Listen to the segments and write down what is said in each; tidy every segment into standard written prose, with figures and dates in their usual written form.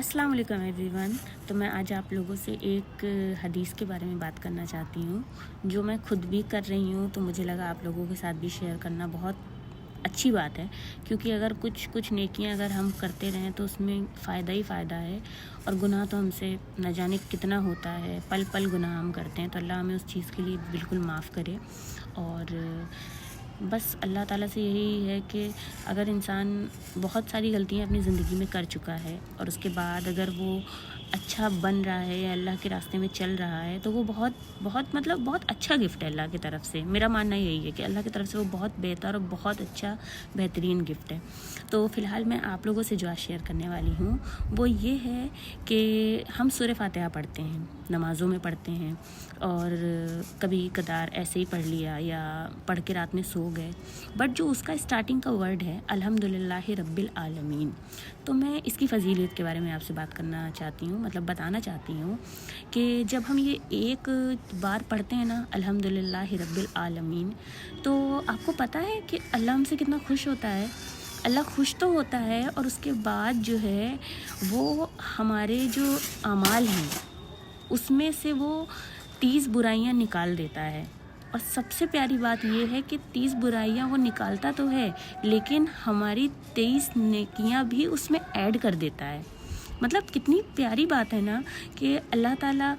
अस्सलाम वालेकुम एवरीवन। तो मैं आज आप लोगों से एक हदीस के बारे में बात करना चाहती हूँ, जो मैं खुद भी कर रही हूँ। तो मुझे लगा आप लोगों के साथ भी शेयर करना बहुत अच्छी बात है, क्योंकि अगर कुछ नेकियां अगर हम करते रहें तो उसमें फ़ायदा ही फ़ायदा है। और गुनाह तो हमसे न जाने कितना होता है, पल पल गुनाह हम करते हैं। तो अल्लाह हमें उस चीज़ के लिए बिल्कुल माफ़ करे। और बस अल्लाह ताला से यही है कि अगर इंसान बहुत सारी गलतियां अपनी ज़िंदगी में कर चुका है और उसके बाद अगर वो अच्छा बन रहा है या अल्लाह के रास्ते में चल रहा है, तो वो बहुत बहुत बहुत अच्छा गिफ्ट है अल्लाह की तरफ से। मेरा मानना यही है कि अल्लाह की तरफ से वो बहुत बेहतर और बहुत अच्छा बेहतरीन गिफ्ट है। तो फ़िलहाल मैं आप लोगों से जो आज शेयर करने वाली हूँ वो ये है कि हम सूरह फातिहा पढ़ते हैं, नमाज़ों में पढ़ते हैं, और कभी कदार ऐसे ही पढ़ लिया या पढ़ के रात में सो गए। बट जो उसका स्टार्टिंग का वर्ड है अल्हम्दुलिल्लाहि रब्बिल आलमीन, तो मैं इसकी फ़जीलत के बारे में आपसे बात करना चाहती हूँ, मतलब बताना चाहती हूँ कि जब हम ये एक बार पढ़ते हैं ना अल्हम्दुलिल्लाहि रब्बिल आलमीन, तो आपको पता है कि अल्लाह हमसे कितना खुश होता है। अल्लाह खुश तो होता है और उसके बाद जो है वो हमारे जो अमाल हैं उसमें से वो 30 बुराइयां निकाल देता है। और सबसे प्यारी बात ये है कि 30 बुराइयां वो निकालता तो है, लेकिन हमारी 23 नेकियां भी उसमें ऐड कर देता है। मतलब कितनी प्यारी बात है ना कि अल्लाह ताला,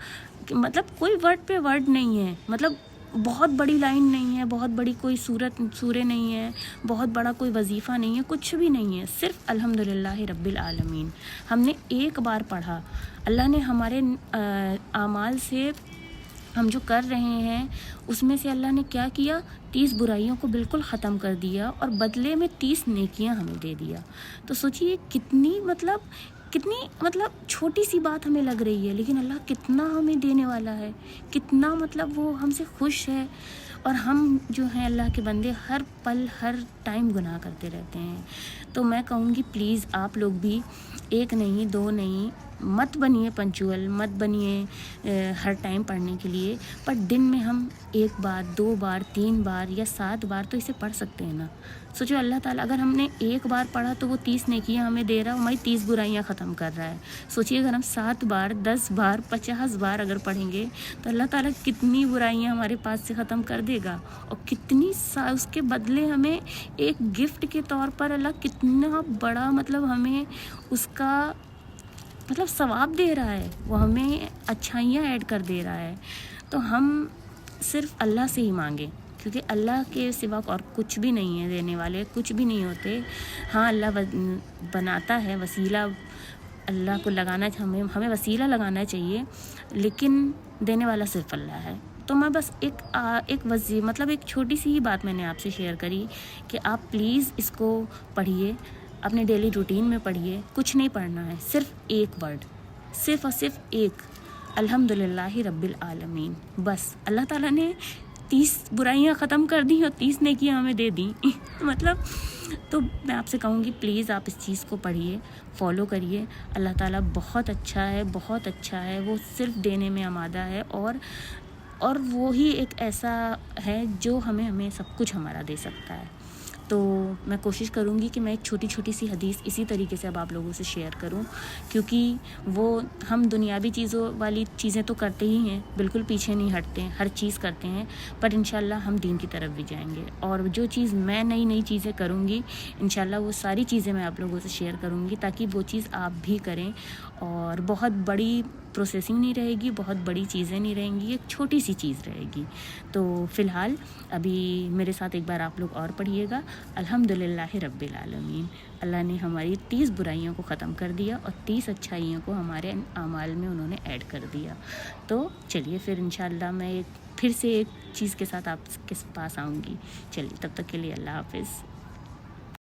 मतलब कोई वर्ड पे वर्ड नहीं है, मतलब बहुत बड़ी लाइन नहीं है, बहुत बड़ी कोई सूरत नहीं है, बहुत बड़ा कोई वजीफ़ा नहीं है, कुछ भी नहीं है। सिर्फ अल्हम्दुलिल्लाहि रब्बिल आलमीन हमने एक बार पढ़ा, अल्लाह ने हमारे आमाल से हम जो कर रहे हैं उसमें से अल्लाह ने क्या किया, 30 बुराइयों को बिल्कुल ख़त्म कर दिया और बदले में 30 नेकियां हमें दे दिया। तो सोचिए कितनी छोटी सी बात हमें लग रही है, लेकिन अल्लाह कितना हमें देने वाला है, कितना वो हमसे खुश है। और हम जो हैं अल्लाह के बंदे हर पल हर टाइम गुनाह करते रहते हैं। तो मैं कहूँगी प्लीज़ आप लोग भी एक नहीं दो नहीं मत बनिए पंचुअल, मत बनिए हर टाइम पढ़ने के लिए, पर दिन में हम 1 बार 2 बार 3 बार या 7 बार तो इसे पढ़ सकते हैं ना। सोचो अल्लाह ताला अगर हमने 1 बार पढ़ा तो वो 30 नेकियां हमें दे रहा है, हमारी 30 बुराइयां ख़त्म कर रहा है। सोचिए अगर हम 7 बार 10 बार 50 बार अगर पढ़ेंगे तो अल्लाह ताला कितनी बुराइयां हमारे पास से ख़त्म कर देगा, और कितनी उसके बदले हमें एक गिफ्ट के तौर पर अल्लाह कितना बड़ा हमें उसका सवाब दे रहा है, वो हमें अच्छाइयाँ ऐड कर दे रहा है। तो हम सिर्फ अल्लाह से ही मांगे, क्योंकि अल्लाह के सिवा और कुछ भी नहीं है, देने वाले कुछ भी नहीं होते। हाँ, अल्लाह बनाता है वसीला, अल्लाह को लगाना, हमें वसीला लगाना चाहिए, लेकिन देने वाला सिर्फ अल्लाह है। तो मैं बस एक छोटी सी ही बात मैंने आपसे शेयर करी कि आप प्लीज़ इसको पढ़िए, अपने डेली रूटीन में पढ़िए। कुछ नहीं पढ़ना है, सिर्फ एक वर्ड, सिर्फ और सिर्फ एक अल्हम्दुलिल्लाहि रब्बिल आलमीन। बस अल्लाह ताला ने 30 बुराइयां ख़त्म कर दी और 30 नेकियां हमें दे दी। तो मैं आपसे कहूँगी प्लीज़ आप इस चीज़ को पढ़िए, फॉलो करिए। अल्लाह ताला बहुत अच्छा है, बहुत अच्छा है, वो सिर्फ देने में आमादा है, और वो ही एक ऐसा है जो हमें सब कुछ हमारा दे सकता है। तो मैं कोशिश करूँगी कि मैं एक छोटी सी हदीस इसी तरीके से अब आप लोगों से शेयर करूँ, क्योंकि वो हम दुनियावी वाली चीज़ें तो करते ही हैं, बिल्कुल पीछे नहीं हटते हैं, हर चीज़ करते हैं, पर इंशाल्लाह हम दीन की तरफ भी जाएंगे। और जो चीज़ मैं नई चीज़ें करूँगी इंशाल्लाह वो सारी चीज़ें मैं आप लोगों से शेयर करूँगी, ताकि वो चीज़ आप भी करें। और बहुत बड़ी प्रोसेसिंग नहीं रहेगी, बहुत बड़ी चीज़ें नहीं रहेंगी, एक छोटी सी चीज़ रहेगी। तो फ़िलहाल अभी मेरे साथ एक बार आप लोग और पढ़िएगा अल्हम्दुलिल्लाहि रब्बिल आलमीन। अल्लाह ने हमारी 30 बुराइयों को ख़त्म कर दिया और 30 अच्छाइयों को हमारे अमाल में उन्होंने ऐड कर दिया। तो चलिए फिर इंशाल्लाह मैं फिर से एक चीज़ के साथ आपके पास आऊँगी। चलिए तब तक के लिए अल्लाह हाफ़िज़।